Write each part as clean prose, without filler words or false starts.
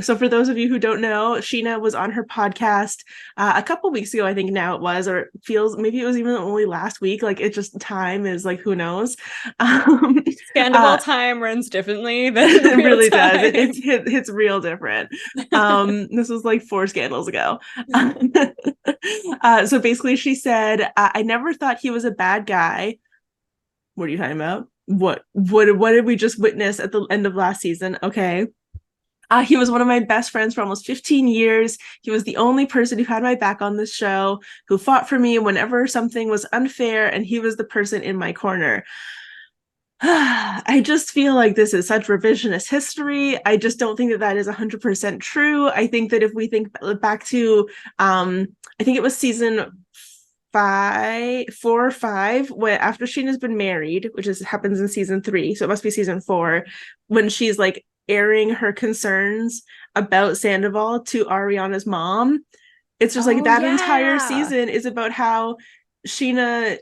So for those of you who don't know, Scheana was on her podcast a couple weeks ago, I think now it was, or it feels maybe it was even only last week. Like it just time is like who knows. Scandoval time runs differently than it real really does. time. It's real different. This was like 4 scandals ago. So basically, she said, "I never thought he was a bad guy." What are you talking about? What did we just witness at the end of last season? Okay. He was one of my best friends for almost 15 years. He was the only person who had my back on this show, who fought for me whenever something was unfair, and he was the person in my corner. I just feel like this is such revisionist history. I just don't think that that is 100% true. I think that if we think back to, I think it was season 4 or 5, when after Sheena's been married, which happens in season 3, so it must be season 4, when she's like airing her concerns about Sandoval to Ariana's mom. It's just like Oh that entire yeah. season is about how Scheana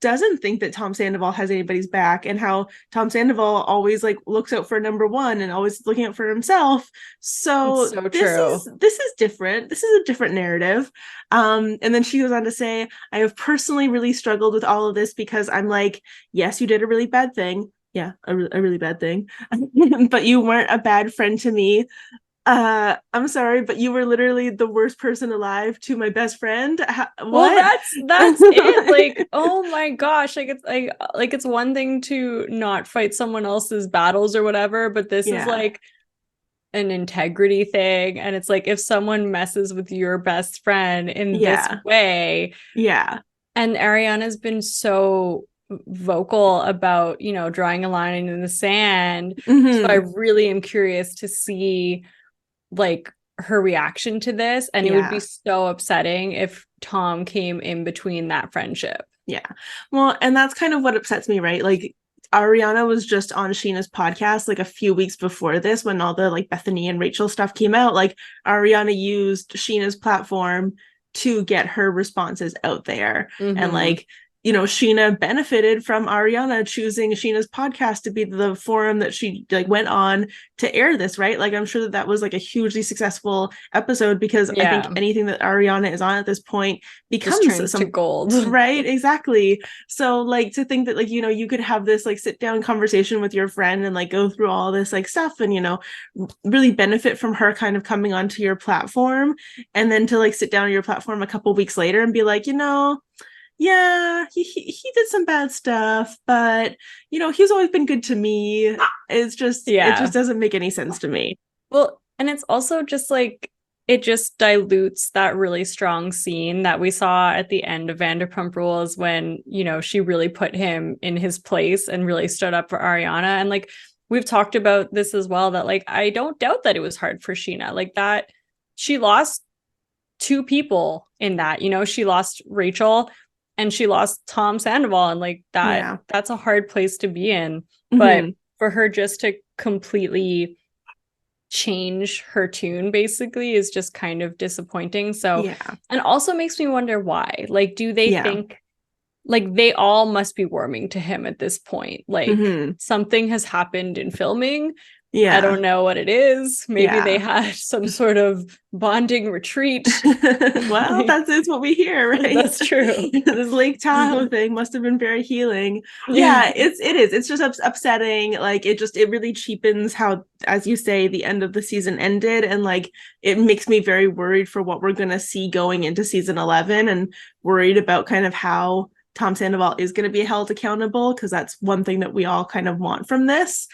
doesn't think that Tom Sandoval has anybody's back, and how Tom Sandoval always like looks out for number one and always looking out for himself. It's So so this true. is different. This is a different narrative. And then she goes on to say, "I have personally really struggled with all of this because I'm like, yes, you did a really bad thing. Yeah, a really bad thing. But you weren't a bad friend to me. I'm sorry, but you were literally the worst person alive to my best friend. Well, What?" that's it. Like, oh my gosh, like it's one thing to not fight someone else's battles or whatever, but this is Yeah. like an integrity thing. And it's like if someone messes with your best friend in this Yeah. way, Yeah. and Ariana's been so vocal about, drawing a line in the sand. So I Hmm. really am curious to see like her reaction to this. And it would be Yeah. so upsetting if Tom came in between that friendship. Yeah. Well, and that's kind of what upsets me, right? Like Ariana was just on Sheena's podcast like a few weeks before this when all the like Bethany and Rachel stuff came out. Like Ariana used Sheena's platform to get her responses out there. And Mm-hmm. like, Scheana benefited from Ariana choosing Sheena's podcast to be the forum that she like went on to air this, right? Like I'm sure that that was like a hugely successful episode, because I think Yeah, anything that Ariana is on at this point just becomes turns to some gold. right, exactly. So like to think that like you could have this like sit down conversation with your friend and like go through all this like stuff, and really benefit from her kind of coming onto your platform, and then to like sit down on your platform a couple weeks later and be like, yeah, he did some bad stuff, but he's always been good to me. It just Yeah. doesn't make any sense to me. Well, and it's also just like it just dilutes that really strong scene that we saw at the end of Vanderpump Rules when, she really put him in his place and really stood up for Ariana. And like we've talked about this as well, that like I don't doubt that it was hard for Scheana. Like that she lost two people in that, she lost Rachel and she lost Tom Sandoval. And like Yeah. that's a hard place to be in. But Hmm. for her just to completely change her tune basically is just kind of disappointing. So, Yeah. and also makes me wonder why. Like, do they Yeah. think like they all must be warming to him at this point? Like Hmm. something has happened in filming. I Yeah. don't know what it is. Maybe they Yeah. had some sort of bonding retreat. Well, Like, is what we hear, right? that's true. This Lake Tahoe thing must have been very healing. Yeah. Yeah, it is. It's just upsetting. Like it really cheapens how, as you say, the end of the season ended, and like it makes me very worried for what we're gonna see going into season 11, and worried about kind of how Tom Sandoval is going to be held accountable, because that's one thing that we all kind of want from this.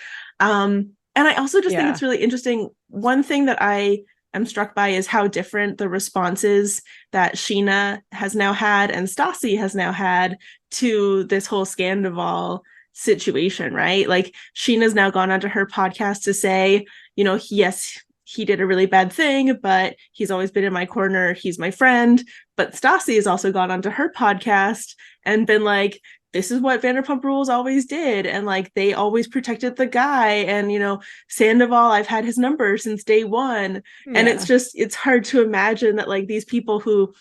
And I also just think Yeah. it's really interesting. One thing that I am struck by is how different the responses that Scheana has now had and Stassi has now had to this whole Scandoval situation, right? Like Sheena's now gone onto her podcast to say, yes, he did a really bad thing, but he's always been in my corner. He's my friend. But Stassi has also gone onto her podcast and been like, this is what Vanderpump Rules always did. And like they always protected the guy. And, Sandoval, I've had his number since day one. And Yeah. it's hard to imagine that like these people who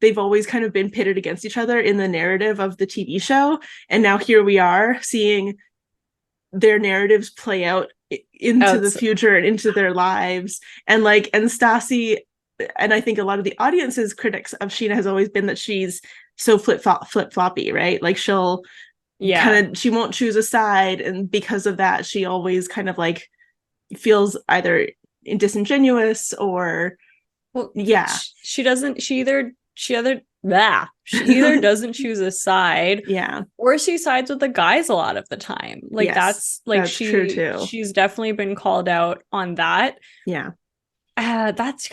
they've always kind of been pitted against each other in the narrative of the TV show. And now here we are seeing their narratives play out into the future and into their lives. And like, and Stassi, and I think a lot of the audience's critics of Scheana has always been that she's so flip floppy, right? Like she'll kind of, she won't choose a side, and because of that, she always kind of like feels either disingenuous or she either doesn't choose a side, or she sides with the guys a lot of the time. Like that's true too. She's definitely been called out on that. That's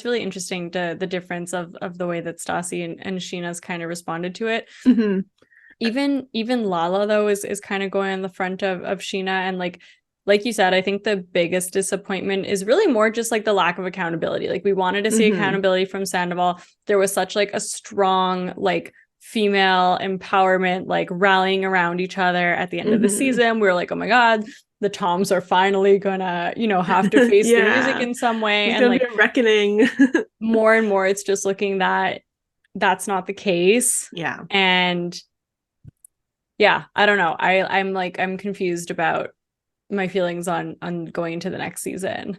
really interesting, the difference of the way that Stassi and Scheana's kind of responded to it. Even Lala though is kind of going on the front of Scheana, and like you said, I think the biggest disappointment is really more just like the lack of accountability. Like we wanted to see accountability from Sandoval. There was such like a strong like female empowerment, like rallying around each other at the end of the season. We were like, oh my God, the Toms are finally gonna, have to face their music in some way. It's and like a reckoning. More and more, it's just looking that that's not the case. And I don't know. I'm confused about my feelings on going into the next season.